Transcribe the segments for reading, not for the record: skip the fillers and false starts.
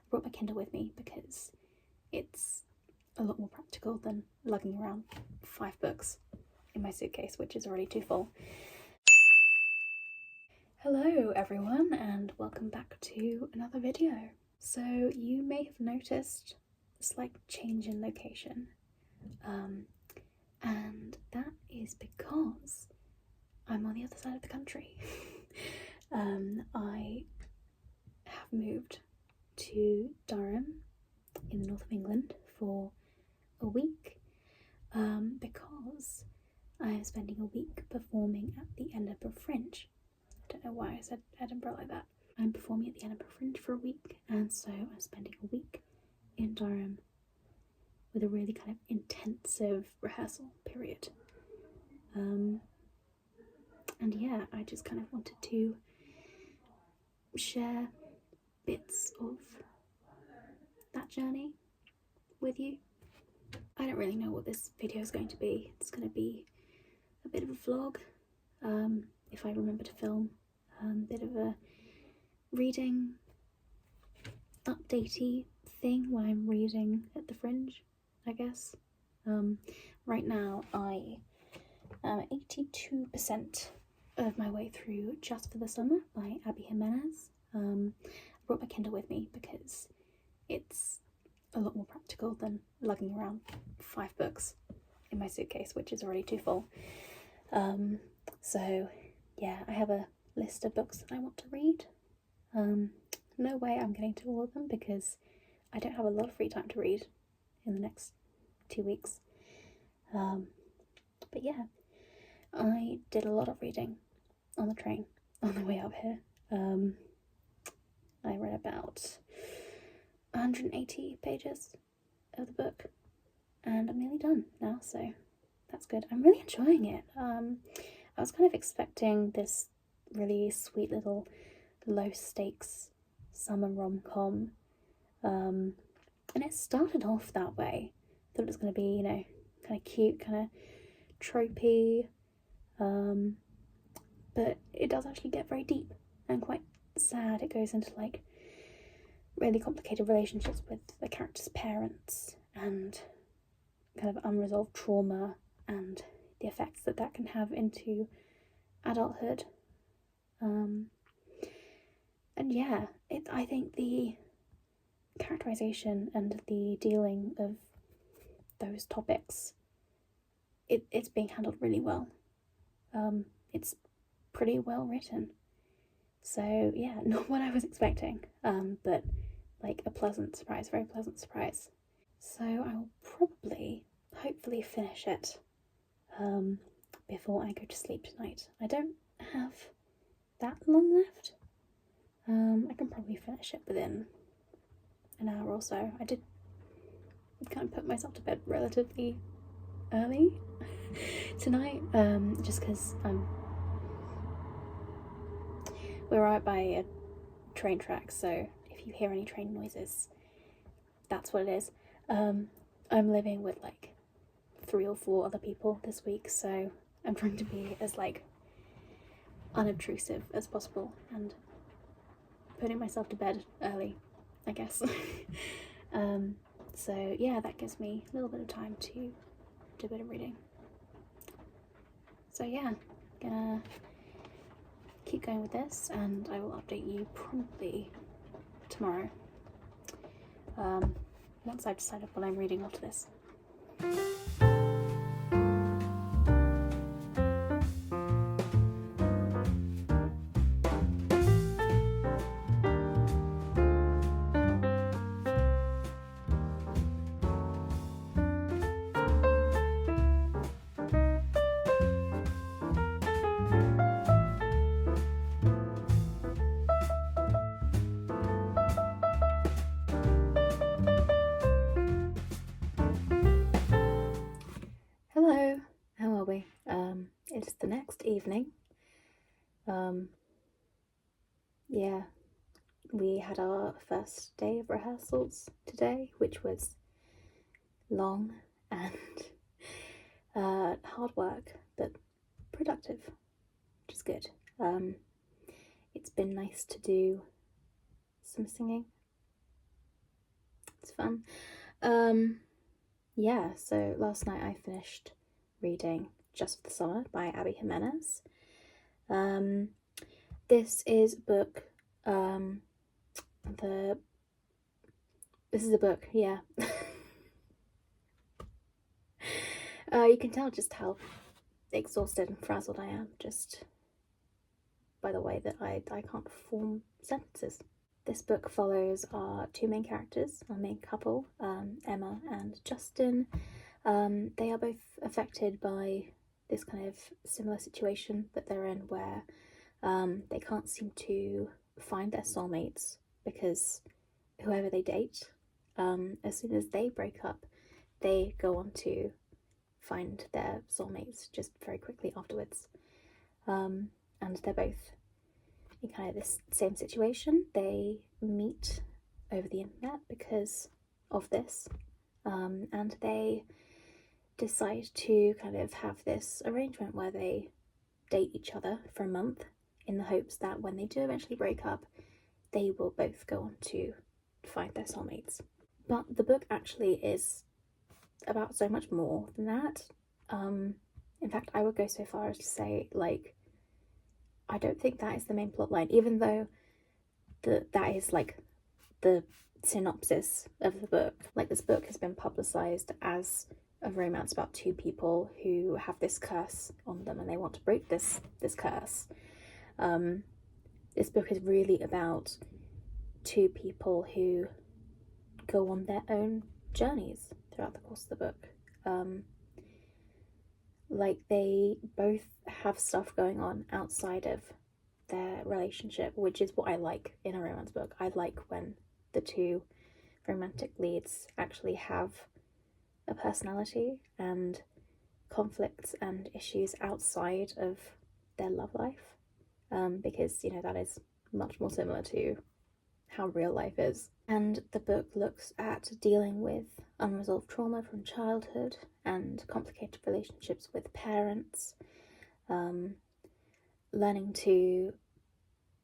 brought my Kindle with me because it's a lot more practical than lugging around 5 books in my suitcase, which is already too full. Hello everyone, and welcome back to another video. So you may have noticed a slight change in location, and that is because I'm on the other side of the country. I have moved to Durham in the north of England for a week because I am spending a week performing at the Edinburgh Fringe. I don't know why I said Edinburgh like that. I'm performing at the Edinburgh Fringe for a week, and so I'm spending a week in Durham with a really kind of intensive rehearsal period. And yeah, I just kind of wanted to share bits of that journey with you. I don't really know what this video is going to be. It's going to be a bit of a vlog, if I remember to film, bit of a reading updatey thing when I'm reading at the Fringe, I guess. Right now I am 82% of my way through Just for the Summer by Abby Jimenez. I brought my Kindle with me because it's a lot more practical than lugging around 5 books in my suitcase, which is already too full. So yeah, I have a list of books that I want to read. No way I'm getting to all of them because I don't have a lot of free time to read in the next 2 weeks. But yeah, I did a lot of reading on the train on the way up here. I read about 180 pages of the book, and I'm nearly done now, so that's good. I'm really enjoying it. I was kind of expecting this really sweet little low stakes summer rom-com, and it started off that way. I thought it was going to be, you know, kind of cute, kind of tropey, but it does actually get very deep and quite sad. It goes into like really complicated relationships with the character's parents and kind of unresolved trauma and the effects that that can have into adulthood. And yeah, I think the characterization and the dealing of those topics, it's being handled really well. It's pretty well written. So yeah, not what I was expecting, but like a pleasant surprise, very pleasant surprise. So I will probably, hopefully finish it before I go to sleep tonight. I don't have that long left. I can probably finish it within an hour or so. I did kind of put myself to bed relatively early tonight, just because we're right by a train track, so if you hear any train noises, that's what it is. I'm living with like 3 or 4 other people this week, so I'm trying to be as like unobtrusive as possible and putting myself to bed early, I guess. So yeah, that gives me a little bit of time to do a bit of reading. So yeah, gonna keep going with this, and I will update you probably tomorrow, once I've decided what I'm reading after this. Hello, how are we? It's the next evening. Yeah, we had our first day of rehearsals today, which was long and hard work, but productive, which is good. It's been nice to do some singing fun. Yeah, so last night I finished reading Just for the Summer by Abby Jimenez. This is a book, this is a book, yeah. You can tell just how exhausted and frazzled I am, just by the way that I can't form sentences. This book follows our two main characters, our main couple, Emma and Justin. They are both affected by this kind of similar situation that they're in, where they can't seem to find their soulmates, because whoever they date, as soon as they break up, they go on to find their soulmates just very quickly afterwards. And they're both in kind of this same situation. They meet over the internet because of this, and they decide to kind of have this arrangement where they date each other for a month in the hopes that when they do eventually break up, they will both go on to find their soulmates. But the book actually is about so much more than that. In fact, I would go so far as to say, like, I don't think that is the main plot line, even though that is like the synopsis of the book. Like, this book has been publicized as a romance about two people who have this curse on them and they want to break this curse. This book is really about two people who go on their own journeys throughout the course of the book. Like, they both have stuff going on outside of their relationship, which is what I like in a romance book. I like when the two romantic leads actually have a personality and conflicts and issues outside of their love life, because, you know, that is much more similar to how real life is. And the book looks at dealing with unresolved trauma from childhood and complicated relationships with parents, learning to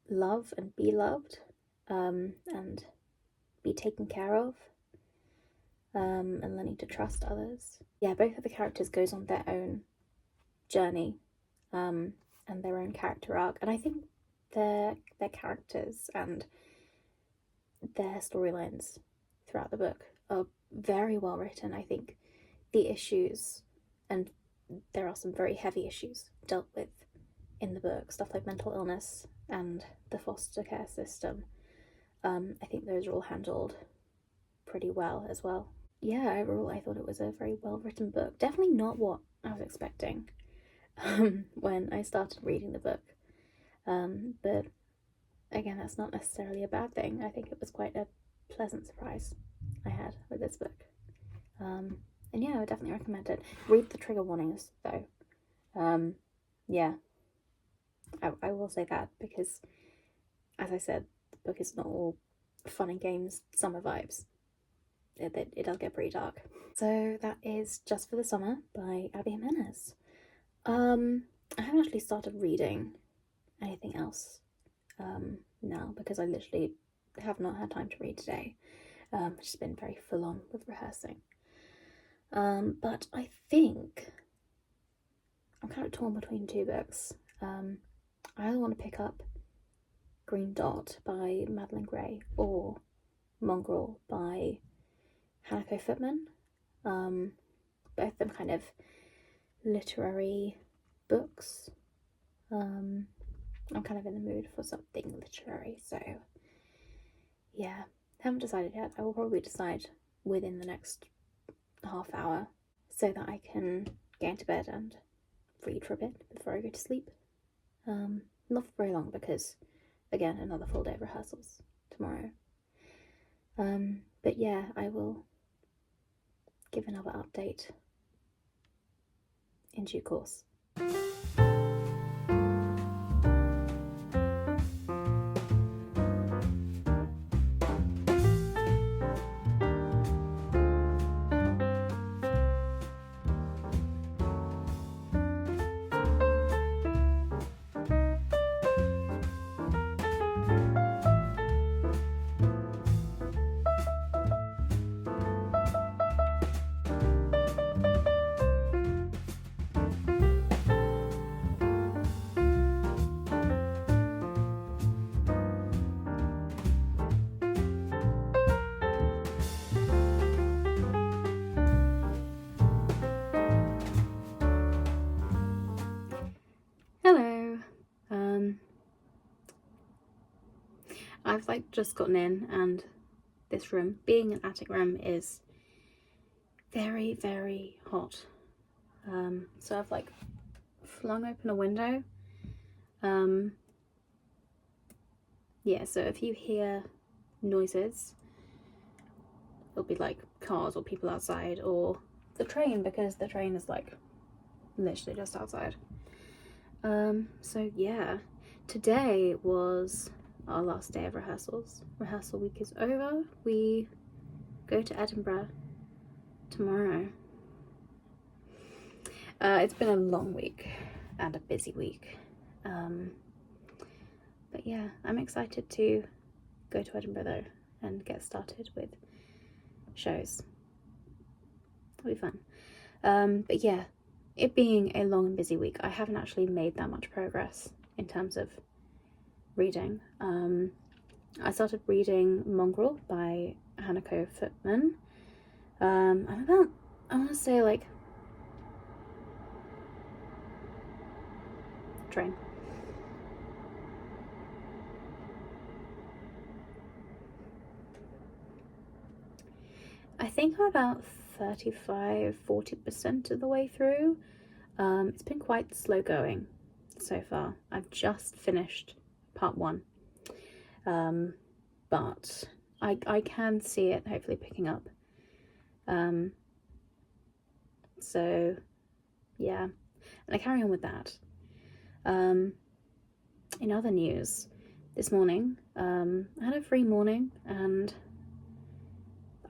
love and be loved, and be taken care of, and learning to trust others. Yeah, both of the characters goes on their own journey, and their own character arc, and I think their characters and their storylines throughout the book are very well written. I think the issues, and there are some very heavy issues dealt with in the book, stuff like mental illness and the foster care system, I think those are all handled pretty well as well. Yeah, overall I thought it was a very well written book. Definitely not what I was expecting when I started reading the book, but again, that's not necessarily a bad thing. I think it was quite a pleasant surprise I had with this book. And yeah, I would definitely recommend it. Read the trigger warnings though. Yeah, I will say that, because, as I said, the book is not all fun and games, summer vibes. It does get pretty dark. So that is Just for the Summer by Abby Jimenez. I haven't actually started reading anything else now, because I literally have not had time to read today. It's just been very full on with rehearsing. But I think I'm kind of torn between two books. I either want to pick up Green Dot by Madeline Gray or Mongrel by Hanako Footman. Both of them kind of literary books. I'm kind of in the mood for something literary, so yeah, haven't decided yet. I will probably decide within the next half hour so that I can get into bed and read for a bit before I go to sleep. Not for very long, because again, another full day of rehearsals tomorrow. But yeah, I will give another update in due course. I've like just gotten in, and this room, being an attic room, is very, very hot. So I've like flung open a window. Yeah, so if you hear noises, it'll be like cars or people outside, or the train, because the train is like literally just outside. So yeah, today was our last day of rehearsals. Rehearsal week is over. We go to Edinburgh tomorrow. It's been a long week and a busy week. But yeah, I'm excited to go to Edinburgh though and get started with shows. It'll be fun. But yeah, it being a long and busy week, I haven't actually made that much progress in terms of reading. I started reading Mongrel by Hanako Footman. I'm about, I want to say like train. I think I'm about 35-40% of the way through. It's been quite slow going so far. I've just finished part 1, but I can see it hopefully picking up. So yeah, and I carry on with that. In other news, this morning I had a free morning and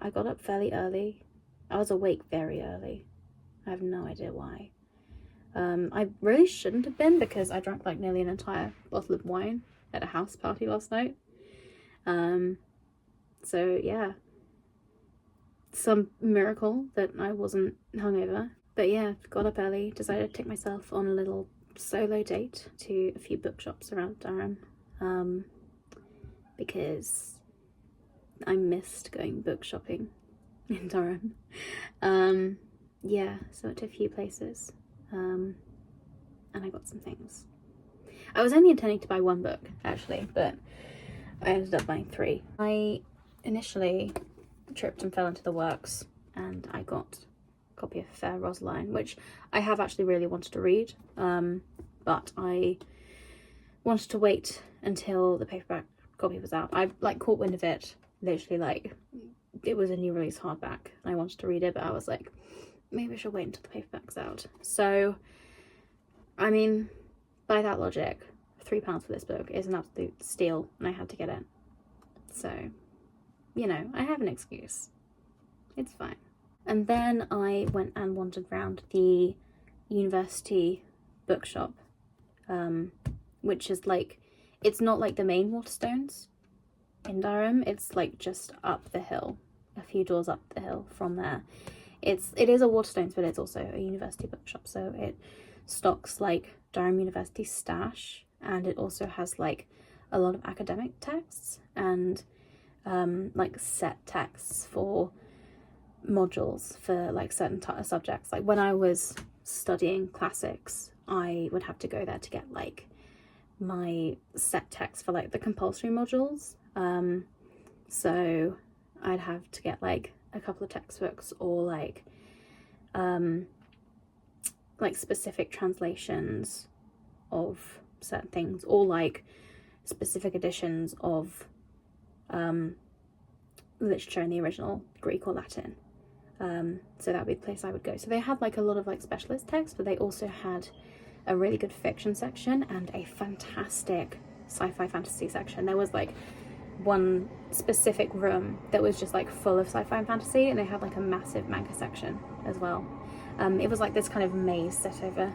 I got up fairly early. I was awake very early. I have no idea why. I really shouldn't have been, because I drank like nearly an entire bottle of wine at a house party last night. So yeah, some miracle that I wasn't hungover. But yeah, got up early, decided to take myself on a little solo date to a few bookshops around Durham, because I missed going book shopping in Durham. Yeah, so went to a few places, and I got some things. I was only intending to buy 1 book actually, but I ended up buying 3. I initially tripped and fell into the works, and I got a copy of Fair Rosaline, which I have actually really wanted to read, but I wanted to wait until the paperback copy was out. I like caught wind of it literally like it was a new release hardback and I wanted to read it, but I was like, maybe I should wait until the paperback's out. So I mean, by that logic, £3 for this book is an absolute steal, and I had to get it. So, you know, I have an excuse. It's fine. And then I went and wandered around the university bookshop, which is like, it's not like the main Waterstones in Durham. It's like just up the hill, a few doors up the hill from there. It is a Waterstones, but it's also a university bookshop, so it stocks like Durham University stash, and it also has like a lot of academic texts and like set texts for modules for like certain subjects. Like when I was studying classics, I would have to go there to get like my set text for like the compulsory modules. So I'd have to get like a couple of textbooks, or like specific translations of certain things, or like specific editions of literature in the original Greek or Latin. So that would be the place I would go. So they had like a lot of like specialist texts, but they also had a really good fiction section and a fantastic sci-fi fantasy section. There was like one specific room that was just like full of sci-fi and fantasy, and they had like a massive manga section as well. It was like this kind of maze set over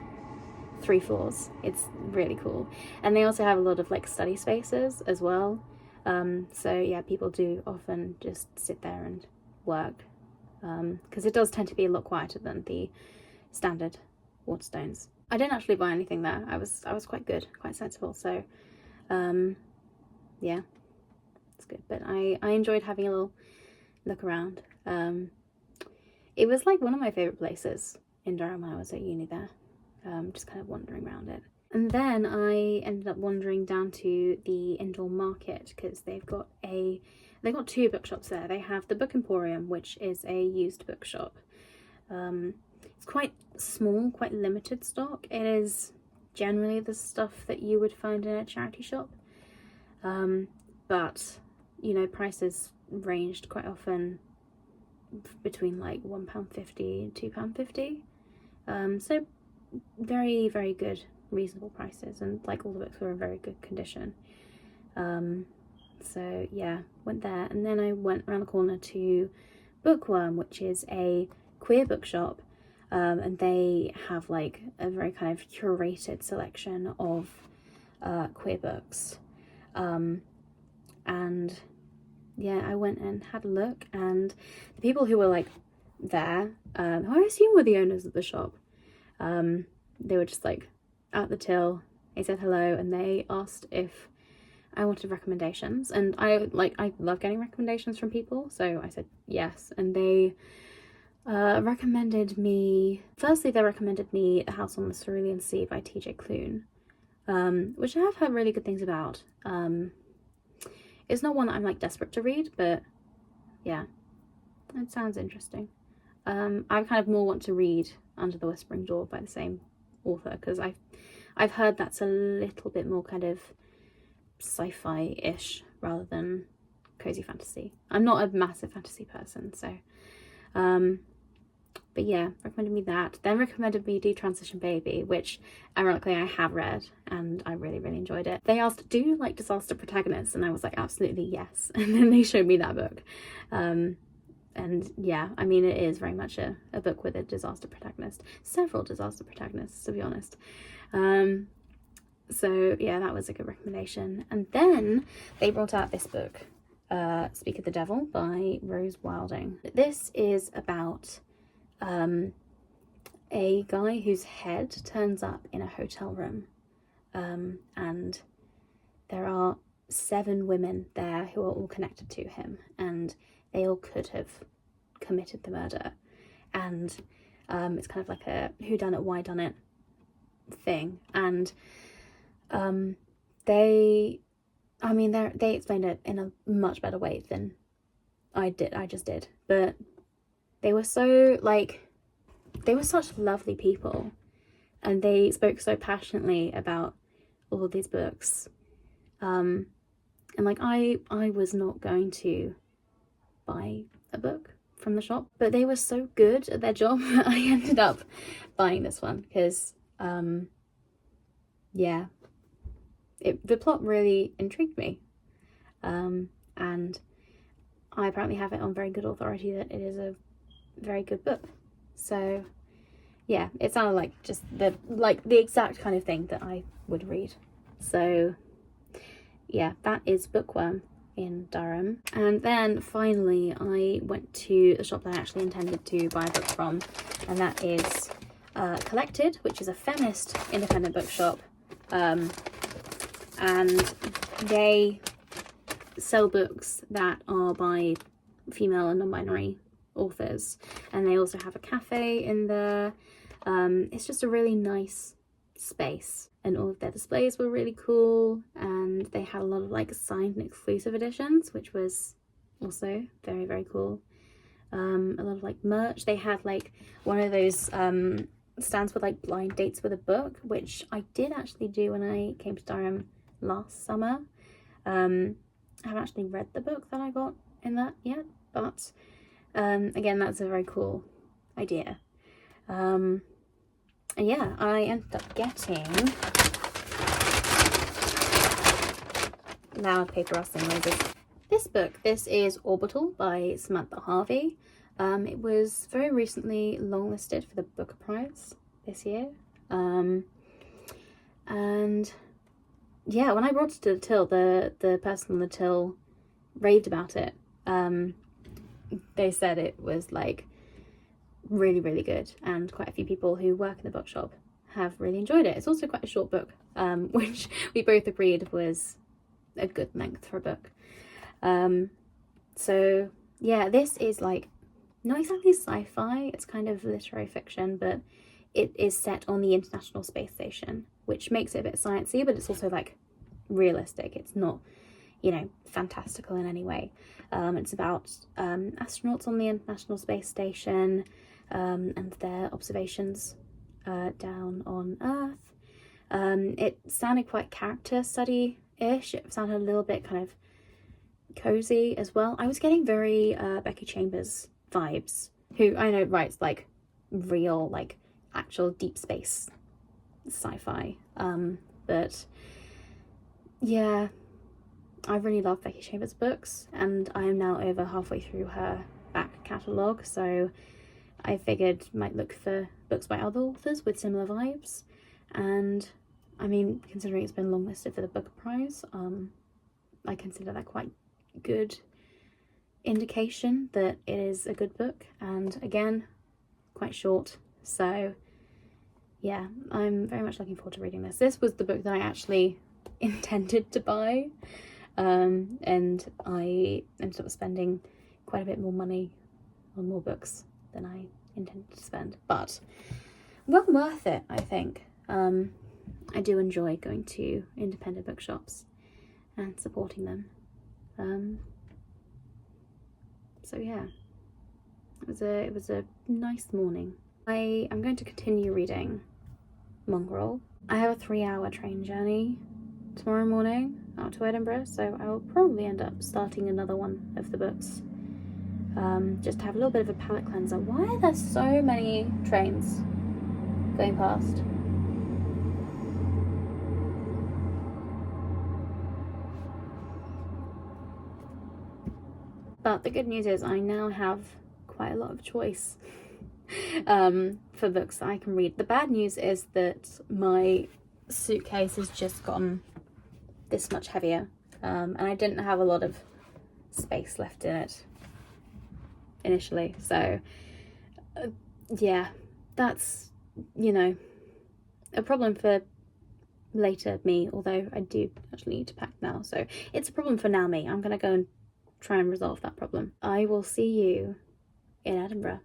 3 floors. It's really cool. And they also have a lot of like study spaces as well. So yeah, people do often just sit there and work, because it does tend to be a lot quieter than the standard Waterstones. I didn't actually buy anything there. I was quite good, quite sensible. So yeah, it's good. But I enjoyed having a little look around. It was like one of my favorite places in Durham when I was at uni there. Just kind of wandering around it. And then I ended up wandering down to the indoor market because they've got two bookshops there. They have the Book Emporium, which is a used bookshop. It's quite small, quite limited stock. It is generally the stuff that you would find in a charity shop. But, you know, prices ranged quite often between like £1.50 and £2.50. So very, very good, reasonable prices, and like all the books were in very good condition. So yeah, went there, and then I went around the corner to Bookworm, which is a queer bookshop, and they have like a very kind of curated selection of queer books. And yeah, I went and had a look, and the people who were like there, who I assume were the owners of the shop, they were just like at the till. They said hello, and they asked if I wanted recommendations, and I love getting recommendations from people, so I said yes. And they recommended me, firstly they recommended me The House on the Cerulean Sea by TJ Klune, which I have heard really good things about. It's not one that I'm like desperate to read, but yeah, it sounds interesting. I kind of more want to read Under the Whispering Door by the same author, because I've heard that's a little bit more kind of sci-fi-ish rather than cozy fantasy. I'm not a massive fantasy person, so but yeah, recommended me that. Then recommended me Detransition Baby, which ironically I have read and I really, really enjoyed it. They asked, do you like disaster protagonists? And I was like, absolutely yes. And then they showed me that book. And yeah, I mean, it is very much a book with a disaster protagonist. Several disaster protagonists, to be honest. So yeah, that was a good recommendation. And then they brought out this book, Speak of the Devil by Rose Wilding. This is about a guy whose head turns up in a hotel room, and there are 7 women there who are all connected to him, and they all could have committed the murder. And it's kind of like a whodunit, whydunit thing. And they explained it in a much better way than I just did, but they were so they were such lovely people, and they spoke so passionately about all of these books, and like I was not going to buy a book from the shop, but they were so good at their job that I ended up buying this one because yeah, the plot really intrigued me, and I apparently have it on very good authority that it is a very good book. So yeah, it sounded like just the exact kind of thing that I would read. So yeah, that is Bookworm in Durham. And then finally I went to the shop that I actually intended to buy a book from, and that is Collected, which is a feminist independent bookshop, and they sell books that are by female and non-binary authors, and they also have a cafe in there. It's just a really nice space, and all of their displays were really cool, and they had a lot of like signed and exclusive editions, which was also very, very cool. A lot of like merch. They had like one of those stands with like blind dates with a book, which I did actually do when I came to Durham last summer. I haven't actually read the book that I got in that yet, but again, that's a very cool idea. And yeah, I ended up getting loud paper rustling noises. This book, this is Orbital by Samantha Harvey. It was very recently longlisted for the Booker Prize this year. And yeah, when I brought it to the till, the person on the till raved about it. They said it was like really, really good, and quite a few people who work in the bookshop have really enjoyed it. It's also quite a short book, which we both agreed was a good length for a book. So yeah, this is like not exactly sci-fi, it's kind of literary fiction, but it is set on the International Space Station, which makes it a bit sciencey, but it's also like realistic. It's not, you know, fantastical in any way. It's about astronauts on the International Space Station and their observations down on Earth. It sounded quite character study-ish. It sounded a little bit kind of cozy as well. I was getting very Becky Chambers vibes, who I know writes like real, like actual deep space sci-fi. But yeah, I really love Becky Chambers' books, and I am now over halfway through her back catalogue, so I figured might look for books by other authors with similar vibes. And I mean, considering it's been longlisted for the Booker Prize, I consider that quite good indication that it is a good book, and again, quite short. So yeah, I'm very much looking forward to reading this. This was the book that I actually intended to buy, and I ended up spending quite a bit more money on more books than I intended to spend, but well worth it, I think. I do enjoy going to independent bookshops and supporting them. So yeah, it was a nice morning. I am going to continue reading Mongrel. I have a 3-hour train journey tomorrow morning out to Edinburgh, so I will probably end up starting another one of the books, just to have a little bit of a palate cleanser. Why are there so many trains going past? But the good news is I now have quite a lot of choice for books that I can read. The bad news is that my suitcase has just gotten this much heavier, and I didn't have a lot of space left in it initially. So yeah, that's, you know, a problem for later me, although I do actually need to pack now. So it's a problem for now me. I'm going to go and try and resolve that problem. I will see you in Edinburgh.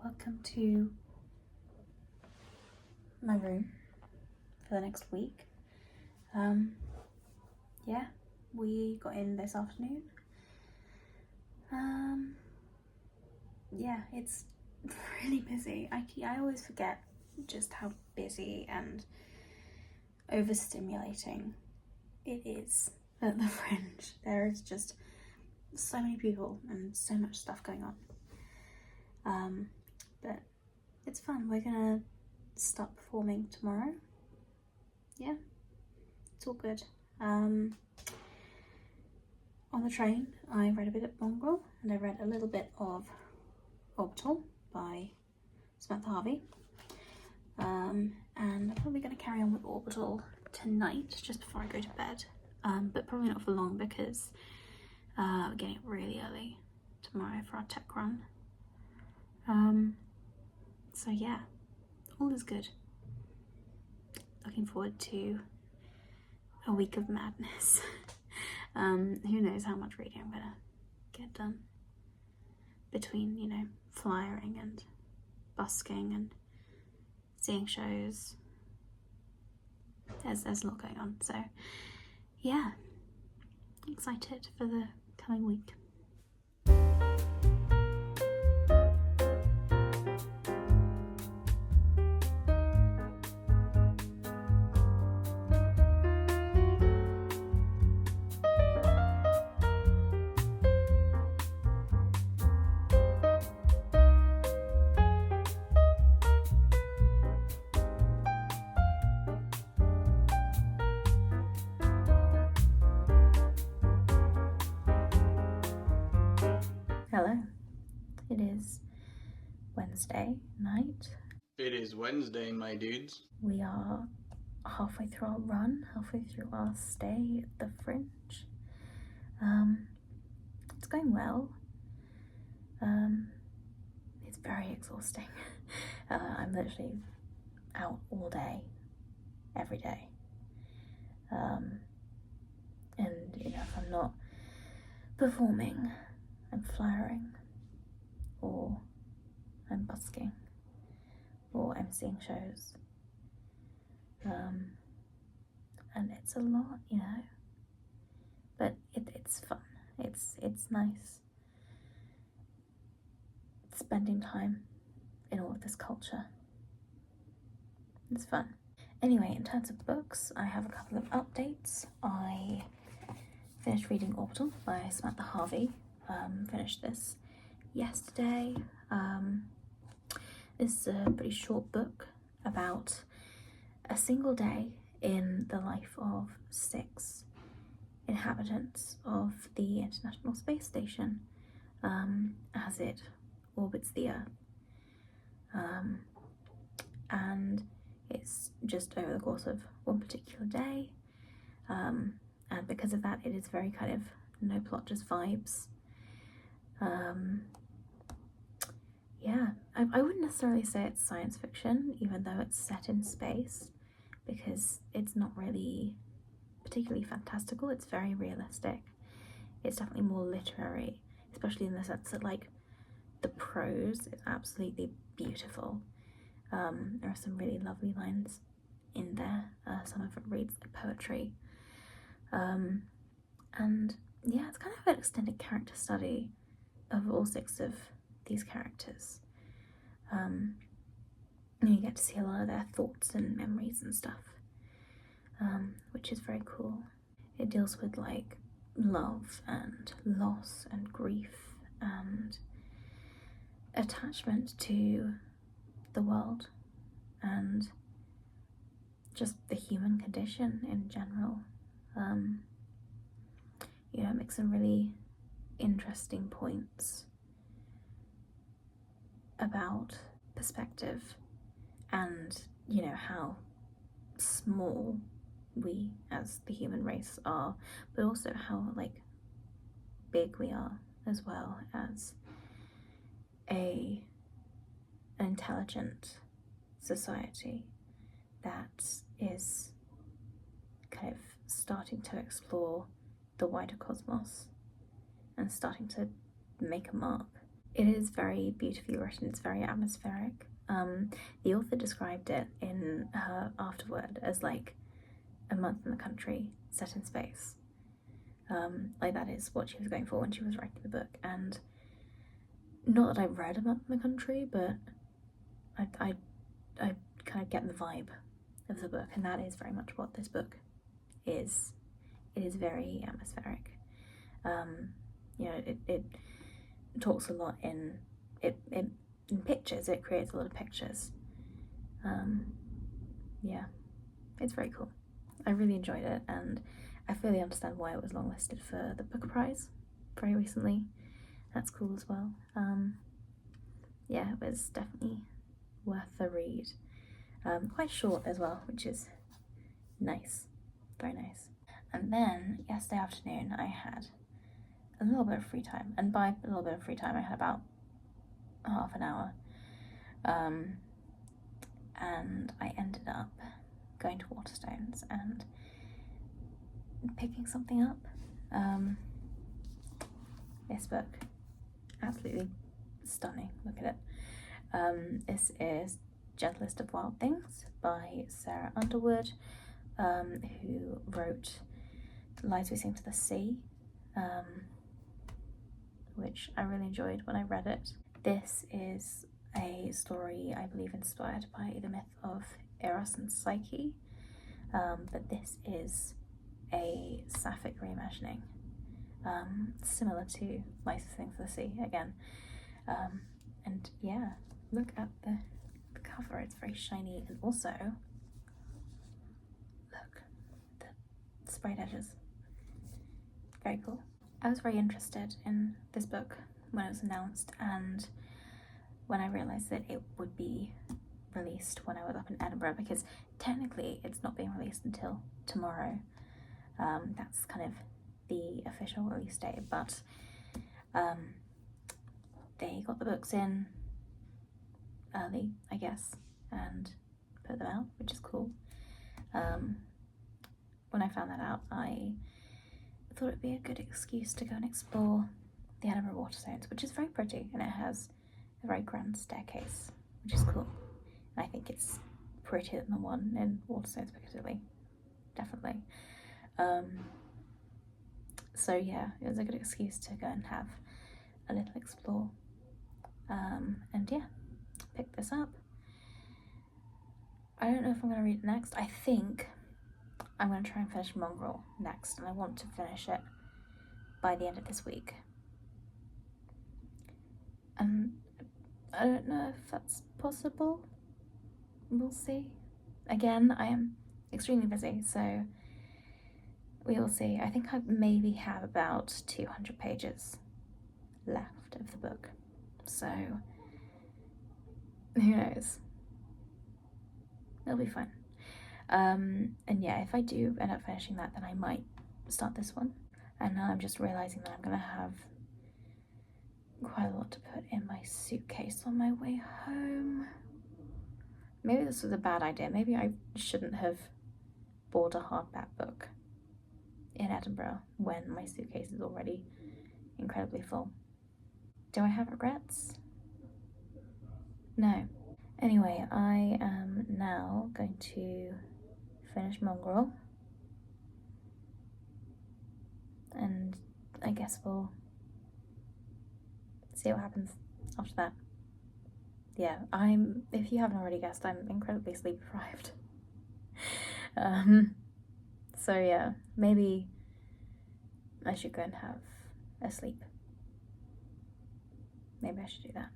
Welcome to my room for the next week. Yeah, we got in this afternoon. Yeah, it's really busy. I always forget just how busy and overstimulating it is at the Fringe. There is just so many people and so much stuff going on. But it's fun. We're gonna start performing tomorrow. Yeah, it's all good. On the train, I read a bit of Mongrel, and I read a little bit of Orbital by Samantha Harvey. And I'm probably going to carry on with Orbital tonight, just before I go to bed. But probably not for long, because we're getting up really early tomorrow for our tech run. So yeah, all is good. Looking forward to a week of madness. Who knows how much reading I'm gonna get done between, you know, flyering and busking and seeing shows. There's a lot going on, so yeah, excited for the coming week. It is Wednesday night. It is Wednesday, my dudes. We are halfway through our run, halfway through our stay at the Fringe. It's going well. It's very exhausting. I'm literally out all day, every day. And you know, if I'm not performing, I'm flyering, or I'm busking, or emceeing shows. And it's a lot, you know, but it's fun. It's nice spending time in all of this culture. It's fun. Anyway, in terms of books, I have a couple of updates. I finished reading Orbital by Samantha Harvey. Finished this yesterday. This is a pretty short book about a single day in the life of 6 inhabitants of the International Space Station as it orbits the Earth. And it's just over the course of one particular day, and because of that it is very kind of no plot, just vibes. Yeah, I wouldn't necessarily say it's science fiction, even though it's set in space, because it's not really particularly fantastical. It's very realistic. It's definitely more literary, especially in the sense that like the prose is absolutely beautiful. There are some really lovely lines in there. Some of it reads like poetry. And yeah, it's kind of an extended character study of all 6 of these characters. You get to see a lot of their thoughts and memories and stuff, which is very cool. It deals with like love and loss and grief and attachment to the world and just the human condition in general. You know, it makes some really interesting points about perspective and, you know, how small we as the human race are, but also how like big we are as well as an intelligent society that is kind of starting to explore the wider cosmos and starting to make a mark. It is very beautifully written. It's very atmospheric. The author described it in her afterword as like a month in the country set in space. Like that is what she was going for when she was writing the book. And not that I read A Month in the Country, but I kind of get the vibe of the book, and that is very much what this book is. It is very atmospheric. You know, it talks a lot in pictures. It creates a lot of pictures. Yeah, it's very cool. I really enjoyed it, and I fully understand why it was longlisted for the Booker Prize very recently. That's cool as well. Yeah, it was definitely worth the read. Quite short as well, which is nice, very nice. And then yesterday afternoon I had a little bit of free time, and by a little bit of free time I had about half an hour, and I ended up going to Waterstones and picking something up. This book, absolutely stunning, look at it. This is Gentlest of Wild Things by Sarah Underwood, who wrote Lies We Sing to the Sea, which I really enjoyed when I read it. This is a story, I believe, inspired by the myth of Eros and Psyche, but this is a sapphic reimagining, similar to Lies We Sing to the Sea again. And yeah, look at the cover, it's very shiny, and also look, the sprayed edges, very cool. I was very interested in this book when it was announced, and when I realised that it would be released when I was up in Edinburgh, because technically it's not being released until tomorrow. That's kind of the official release date, but they got the books in early, I guess, and put them out, which is cool. When I found that out, I thought it'd be a good excuse to go and explore the Edinburgh Waterstones, which is very pretty, and it has a very grand staircase, which is cool. And I think it's prettier than the one in Waterstones Piccadilly, definitely. So yeah, it was a good excuse to go and have a little explore. And yeah, pick this up. I don't know if I'm going to read it next. I think I'm going to try and finish Mongrel next, and I want to finish it by the end of this week. And I don't know if that's possible. We'll see. Again, I am extremely busy, so we will see. I think I maybe have about 200 pages left of the book, so who knows? It'll be fun. And yeah, if I do end up finishing that, then I might start this one. And now I'm just realising that I'm going to have quite a lot to put in my suitcase on my way home. Maybe this was a bad idea. Maybe I shouldn't have bought a hardback book in Edinburgh when my suitcase is already incredibly full. Do I have regrets? No. Anyway, I am now going to finish Mongrel, and I guess we'll see what happens after that. Yeah, if you haven't already guessed, I'm incredibly sleep deprived. So yeah, maybe I should go and have a sleep. Maybe I should do that.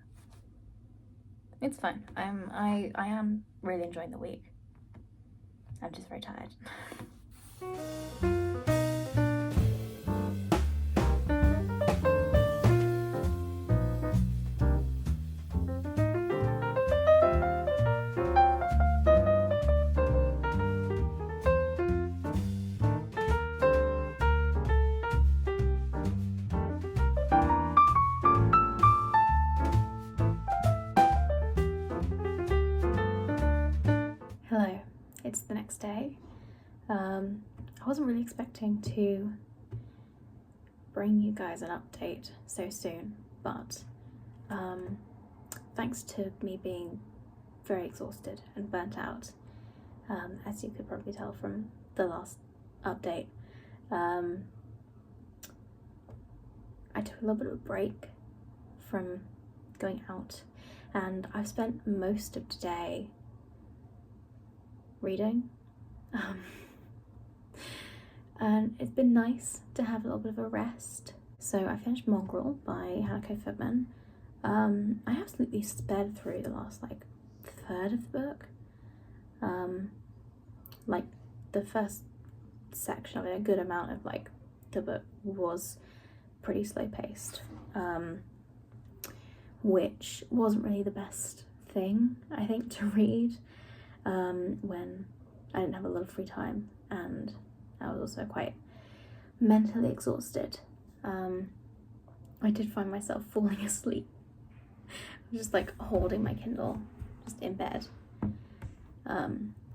It's fine. I am really enjoying the week. I'm just very tired. Hello, it's the next day. I wasn't really expecting to bring you guys an update so soon, but thanks to me being very exhausted and burnt out, as you could probably tell from the last update, I took a little bit of a break from going out, and I've spent most of today reading, and it's been nice to have a little bit of a rest. So I finished Mongrel by Hannah Footman. I absolutely sped through the last third of the book. The first section of it, a good amount of the book was pretty slow paced, which wasn't really the best thing I think to read when I didn't have a lot of free time, and I was also quite mentally exhausted. I did find myself falling asleep, just holding my Kindle just in bed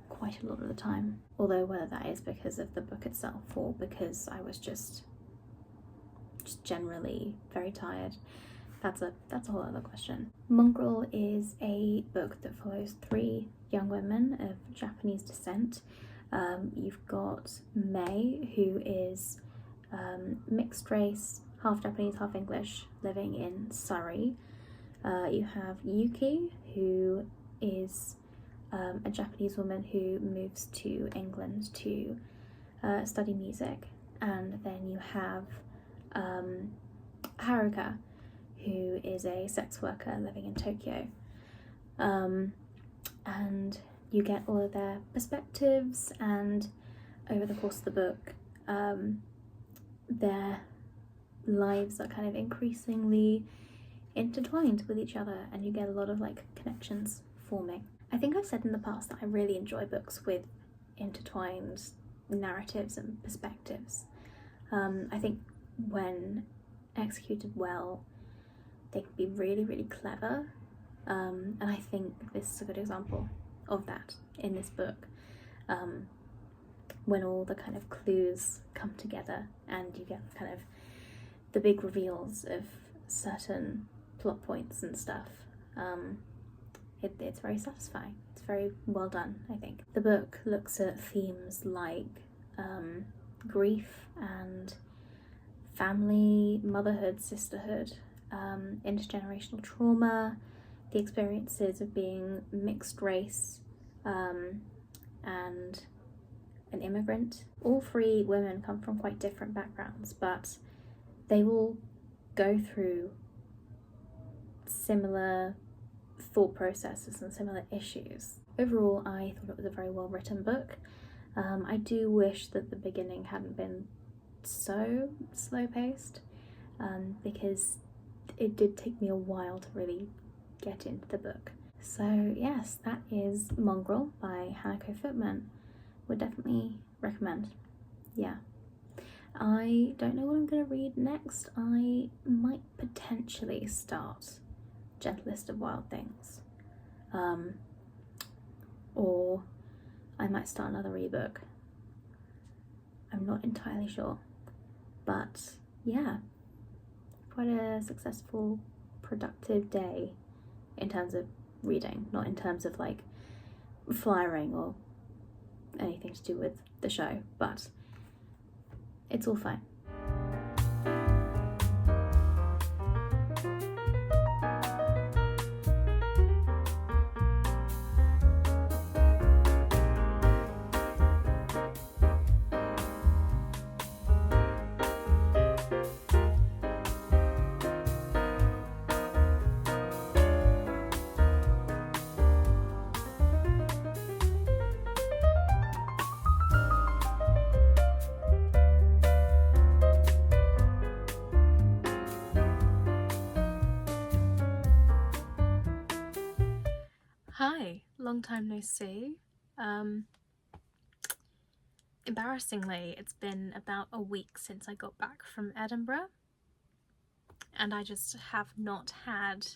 quite a lot of the time, although whether that is because of the book itself or because I was just generally very tired, that's a whole other question. Mongrel is a book that follows 3 young women of Japanese descent. You've got May, who is mixed race, half Japanese, half English, living in Surrey. You have Yuki, who is a Japanese woman who moves to England to study music. And then you have Haruka, who is a sex worker living in Tokyo. And you get all of their perspectives, and over the course of the book, their lives are kind of increasingly intertwined with each other, and you get a lot of like connections forming. I think I've said in the past that I really enjoy books with intertwined narratives and perspectives. I think when executed well, they can be really, really clever, and I think this is a good example of that in this book. When all the kind of clues come together and you get kind of the big reveals of certain plot points and stuff, it's very satisfying. It's very well done, I think. The book looks at themes like grief and family, motherhood, sisterhood, intergenerational trauma, the experiences of being mixed race, and an immigrant. All three women come from quite different backgrounds, but they will go through similar thought processes and similar issues. Overall, I thought it was a very well written book. I do wish that the beginning hadn't been so slow paced, because it did take me a while to really get into the book. So yes, that is Mongrel by Hanako Footman. Would definitely recommend. Yeah. I don't know what I'm going to read next. I might potentially start Gentlest of Wild Things. Or I might start another ebook. I'm not entirely sure. But yeah, quite a successful, productive day in terms of reading, not in terms of like flyering or anything to do with the show, but it's all fine. Hi, long time no see. Embarrassingly, it's been about a week since I got back from Edinburgh, and I just have not had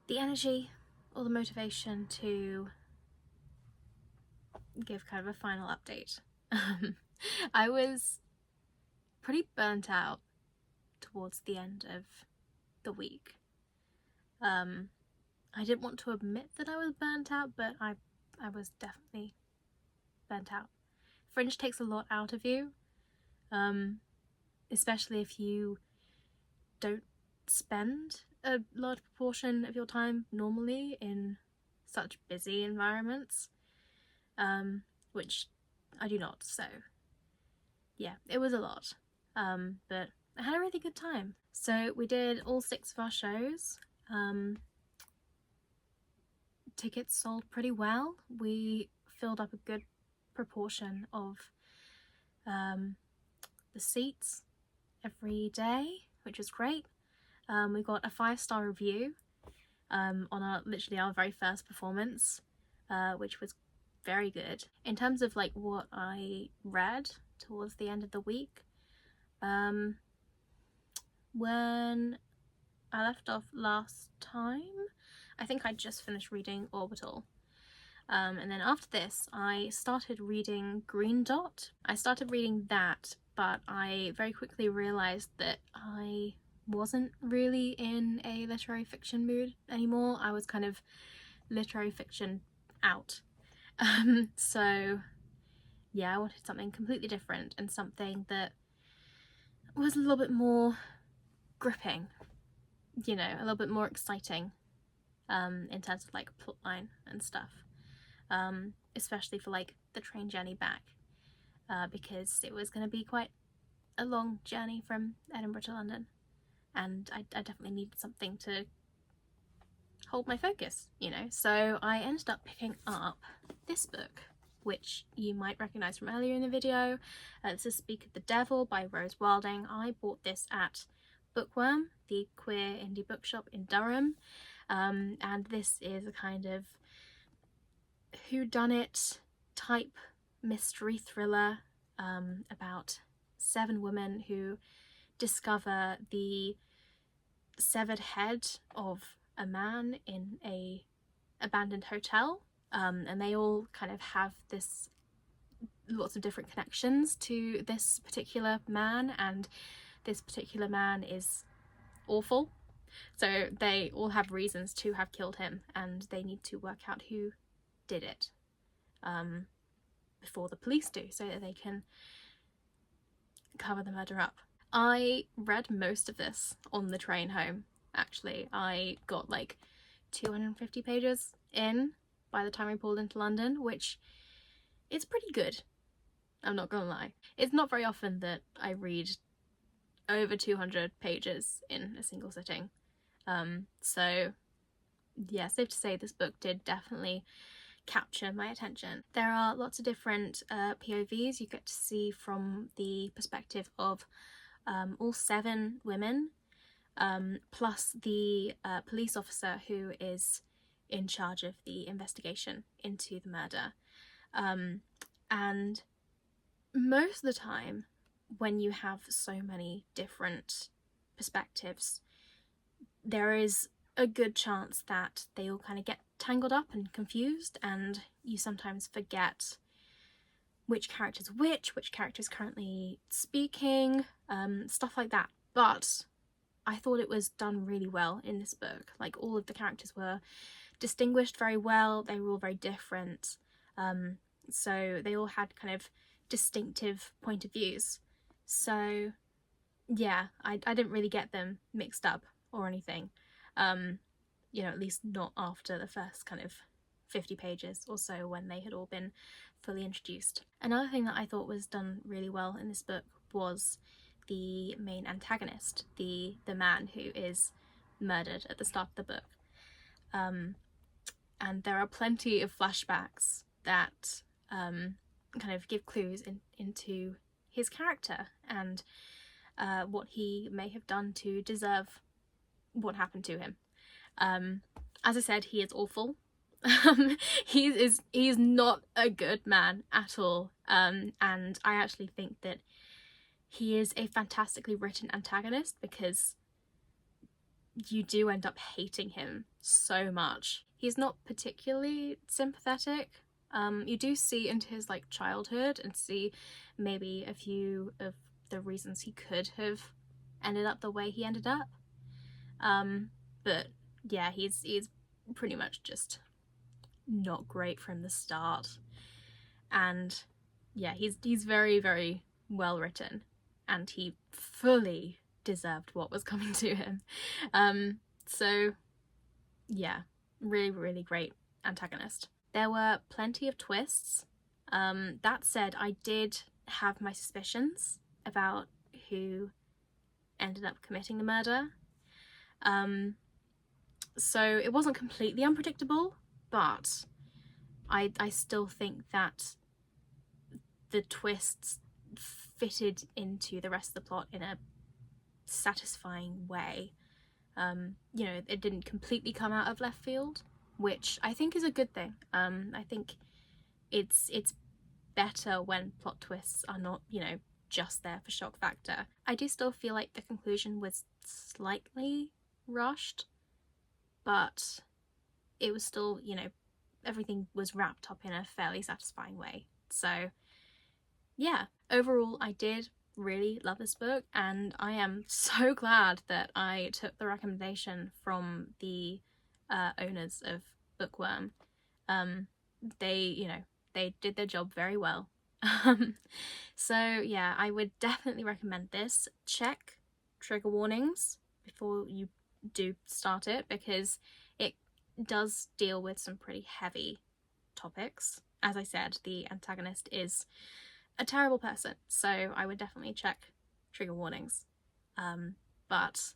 the energy or the motivation to give kind of a final update. I was pretty burnt out towards the end of the week. I didn't want to admit that I was burnt out, but I was definitely burnt out. Fringe takes a lot out of you, especially if you don't spend a large proportion of your time normally in such busy environments, which I do not, so yeah, it was a lot, but I had a really good time. So we did all 6 of our shows. Tickets sold pretty well. We filled up a good proportion of the seats every day, which was great. We got a 5-star review on literally our very first performance, which was very good. In terms of like what I read towards the end of the week, when I left off last time, I think I just finished reading Orbital. And then after this, I started reading Green Dot. I started reading that, but I very quickly realised that I wasn't really in a literary fiction mood anymore. I was kind of literary fiction out. So yeah, I wanted something completely different and something that was a little bit more gripping, you know, a little bit more exciting, in terms of like plotline and stuff, especially for like the train journey back, because it was going to be quite a long journey from Edinburgh to London, and I definitely needed something to hold my focus, you know. So I ended up picking up this book, which you might recognise from earlier in the video. This is Speak of the Devil by Rose Wilding. I bought this at Bookworm, the queer indie bookshop in Durham, and this is a kind of whodunit type mystery thriller about 7 women who discover the severed head of a man in a abandoned hotel, and they all kind of have lots of different connections to this particular man, and this particular man is awful, so they all have reasons to have killed him, and they need to work out who did it before the police do, so that they can cover the murder up. I read most of this on the train home, actually. I got like 250 pages in by the time I pulled into London, which is pretty good, I'm not gonna lie. It's not very often that I read over 200 pages in a single sitting. So yeah, safe to say this book did definitely capture my attention. There are lots of different POVs you get to see from the perspective of all 7 women, plus the police officer who is in charge of the investigation into the murder. And most of the time, when you have so many different perspectives, there is a good chance that they all kind of get tangled up and confused, and you sometimes forget which character's which character is currently speaking, stuff like that. But I thought it was done really well in this book. Like, all of the characters were distinguished very well, they were all very different, so they all had kind of distinctive point of views. So yeah, I didn't really get them mixed up or anything, you know, at least not after the first kind of 50 pages or so, when they had all been fully introduced. Another thing that I thought was done really well in this book was the main antagonist, the man who is murdered at the start of the book. And there are plenty of flashbacks that kind of give clues into his character and what he may have done to deserve what happened to him. As I said, he is awful. He is not a good man at all, and I actually think that he is a fantastically written antagonist, because you do end up hating him so much. He's not particularly sympathetic. You do see into his like childhood and see maybe a few of the reasons he could have ended up the way he ended up, but yeah, he's pretty much just not great from the start. And yeah, he's very, very well written, and he fully deserved what was coming to him. So yeah, really, really great antagonist. There were plenty of twists. That said, I did have my suspicions about who ended up committing the murder. So it wasn't completely unpredictable, but I still think that the twists fitted into the rest of the plot in a satisfying way. You know, it didn't completely come out of left field, which I think is a good thing. I think it's better when plot twists are not, you know, just there for shock factor. I do still feel like the conclusion was slightly rushed, but it was still, you know, everything was wrapped up in a fairly satisfying way. So yeah, overall I did really love this book, and I am so glad that I took the recommendation from the owners of Bookworm. They, you know, they did their job very well. So yeah, I would definitely recommend this. Check trigger warnings before you do start it, because it does deal with some pretty heavy topics. As I said, the antagonist is a terrible person, so I would definitely check trigger warnings. But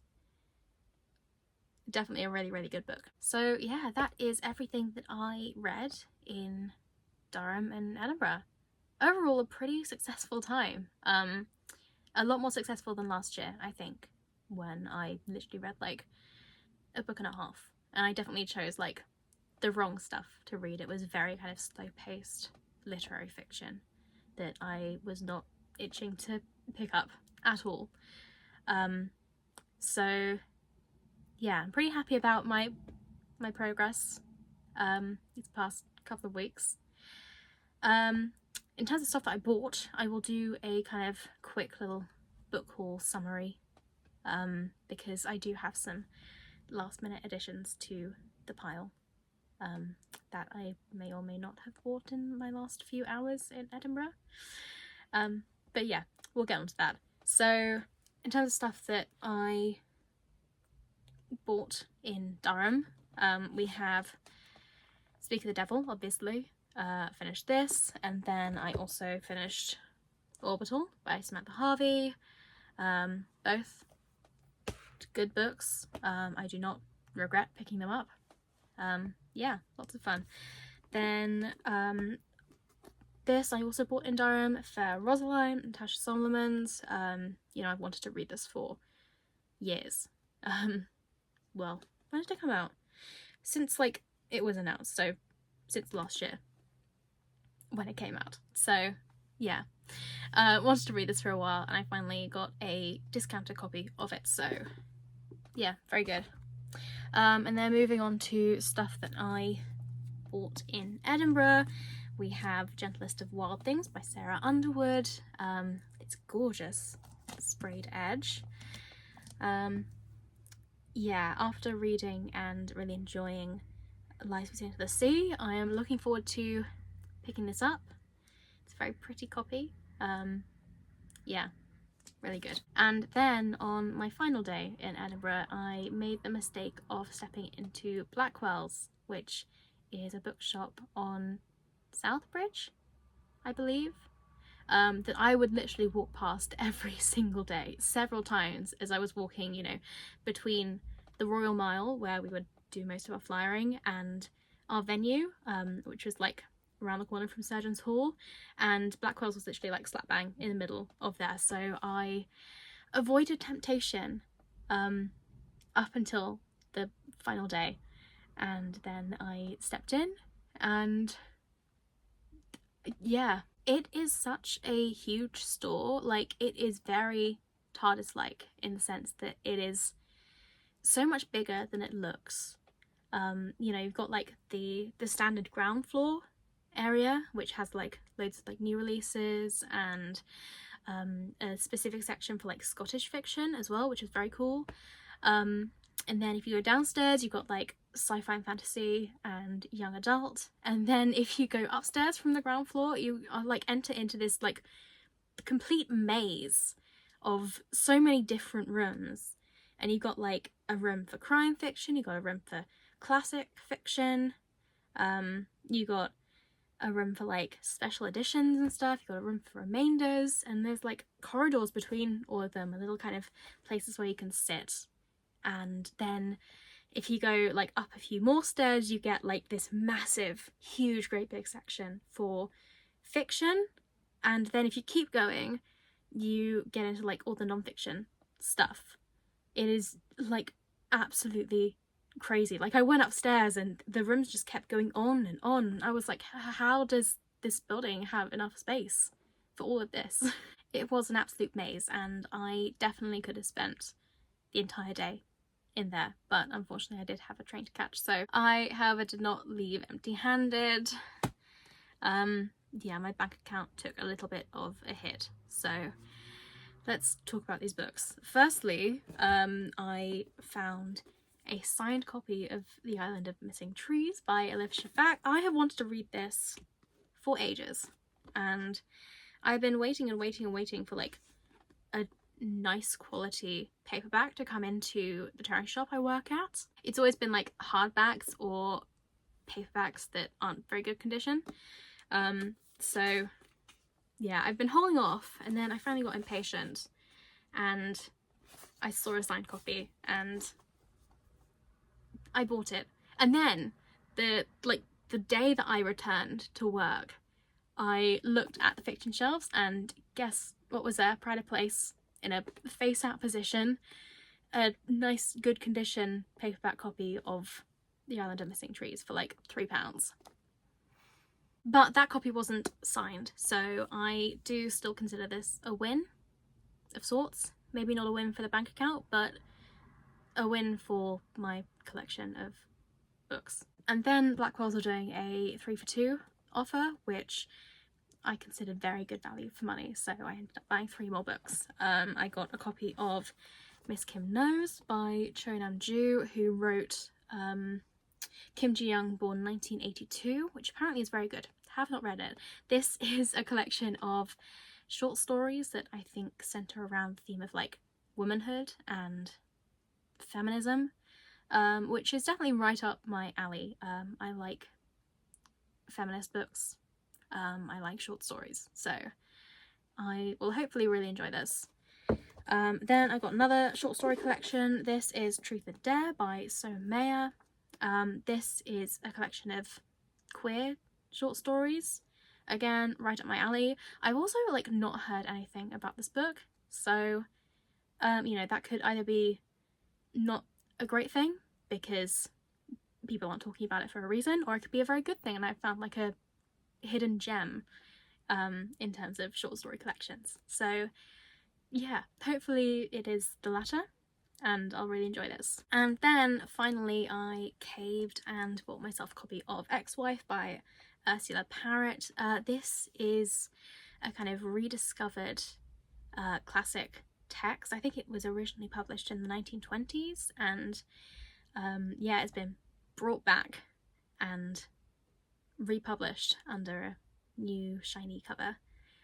definitely a really, really good book. So yeah, that is everything that I read in Durham and Edinburgh. Overall, a pretty successful time. A lot more successful than last year, I think, when I literally read like a book and a half, and I definitely chose like the wrong stuff to read. It was very kind of slow-paced literary fiction that I was not itching to pick up at all. So yeah, I'm pretty happy about my progress these past couple of weeks. In terms of stuff that I bought, I will do a kind of quick little book haul summary, because I do have some last minute additions to the pile that I may or may not have bought in my last few hours in Edinburgh. But yeah, we'll get onto that. So in terms of stuff that I bought in Durham, we have Speak of the Devil, obviously. Finished this, and then I also finished Orbital by Samantha Harvey. Both good books. I do not regret picking them up. Yeah, lots of fun. Then this I also bought in Durham, Fair Rosaline, Natasha Solomon's. You know, I've wanted to read this for years. Well, when did it come out? Since like it was announced, so since last year when it came out. So yeah, wanted to read this for a while, and I finally got a discounted copy of it, so yeah, very good. And then moving on to stuff that I bought in Edinburgh, we have Gentlest of Wild Things by Sarah Underwood. It's gorgeous, sprayed edge. Yeah, after reading and really enjoying Lies We Say Into the Sea, I am looking forward to picking this up. It's a very pretty copy. Yeah, really good. And then on my final day in Edinburgh, I made the mistake of stepping into Blackwell's, which is a bookshop on Southbridge, I believe, that I would literally walk past every single day, several times as I was walking, you know, between the Royal Mile, where we would do most of our flyering, and our venue, which was like around the corner from Surgeons Hall, and Blackwell's was literally like slap bang in the middle of there. So I avoided temptation up until the final day, and then I stepped in, and yeah, it is such a huge store. Like, it is very TARDIS-like in the sense that it is so much bigger than it looks. You know, you've got like the standard ground floor area, which has like loads of like new releases, and a specific section for like Scottish fiction as well, which is very cool. And then if you go downstairs, you've got like sci-fi and fantasy and young adult. And then if you go upstairs from the ground floor, you are like enter into this like complete maze of so many different rooms. And you've got like a room for crime fiction, you've got a room for classic fiction, you got a room for like special editions and stuff, you got a room for remainders, and there's like corridors between all of them and little kind of places where you can sit. And then if you go like up a few more stairs, you get like this massive, huge, great big section for fiction. And then if you keep going, you get into like all the non-fiction stuff. It is like absolutely crazy. Like, I went upstairs and the rooms just kept going on and on. I was like, how does this building have enough space for all of this? It was an absolute maze, and I definitely could have spent the entire day in there, but unfortunately I did have a train to catch, so I, however, did not leave empty-handed. Yeah, my bank account took a little bit of a hit, so let's talk about these books. Firstly, I found a signed copy of The Island of Missing Trees by Elif Shafak. I have wanted to read this for ages, and I've been waiting and waiting and waiting for like a nice quality paperback to come into the charity shop I work at. It's always been like hardbacks or paperbacks that aren't very good condition. So yeah, I've been holding off, and then I finally got impatient and I saw a signed copy and I bought it. And then the day that I returned to work, I looked at the fiction shelves, and guess what was there? Pride of Place in a face out position, a nice, good condition paperback copy of The Island of Missing Trees for like £3. But that copy wasn't signed, so I do still consider this a win of sorts. Maybe not a win for the bank account, but a win for my collection of books. And then Blackwell's are doing a 3 for 2 offer, which I considered very good value for money, so I ended up buying 3 more books. I got a copy of Miss Kim Knows by Cho Nam-ju, who wrote Kim Ji-young, born 1982, which apparently is very good. Have not read it. This is a collection of short stories that I think centre around the theme of like womanhood and feminism, which is definitely right up my alley. I like feminist books. I like short stories, so I will hopefully really enjoy this. Then I got another short story collection. This is Truth or Dare by So Maya. This is a collection of queer short stories. Again, right up my alley. I've also like not heard anything about this book, so you know, that could either be not a great thing because people aren't talking about it for a reason, or it could be a very good thing and I found like a hidden gem in terms of short story collections. So yeah, hopefully it is the latter and I'll really enjoy this. And then finally I caved and bought myself a copy of Ex-Wife by Ursula Parrott. This is a kind of rediscovered classic text. I think it was originally published in the 1920s and yeah, it's been brought back and republished under a new shiny cover.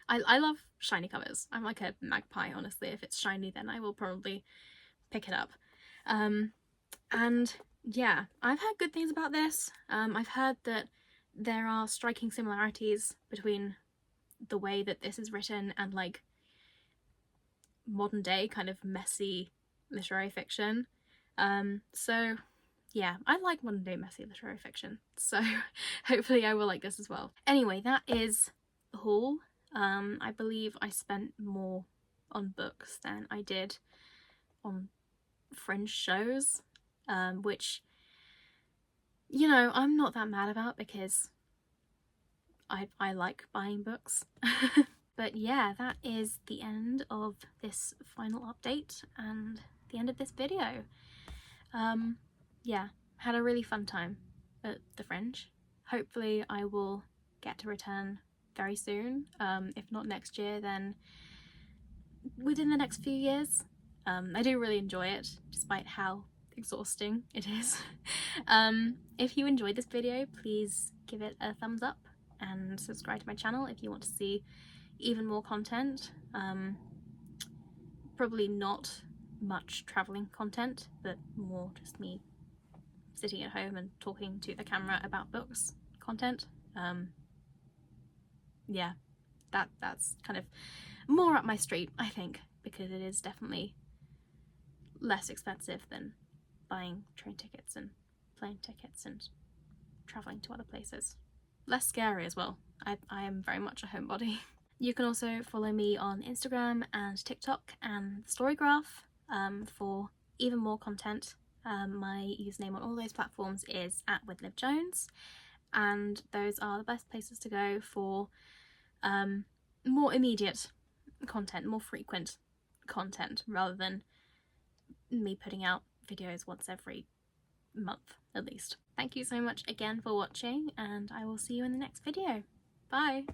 I love shiny covers. I'm like a magpie, honestly. If it's shiny then I will probably pick it up. And yeah, I've heard good things about this. I've heard that there are striking similarities between the way that this is written and like modern day kind of messy literary fiction. So yeah, I like modern day messy literary fiction, so hopefully I will like this as well. Anyway, that is the haul. I believe I spent more on books than I did on fringe shows, which, you know, I'm not that mad about because I like buying books. But yeah, that is the end of this final update and the end of this video. Yeah, had a really fun time at the Fringe. Hopefully I will get to return very soon. If not next year, then within the next few years. I do really enjoy it, despite how exhausting it is. If you enjoyed this video, please give it a thumbs up and subscribe to my channel if you want to see even more content. Probably not much travelling content, but more just me sitting at home and talking to the camera about books content. Yeah, that's kind of more up my street, I think, because it is definitely less expensive than buying train tickets and plane tickets and travelling to other places. Less scary as well. I am very much a homebody. You can also follow me on Instagram and TikTok and Storygraph for even more content. My username on all those platforms is @WithLivJones, and those are the best places to go for more immediate content, more frequent content, rather than me putting out videos once every month at least. Thank you so much again for watching, and I will see you in the next video. Bye!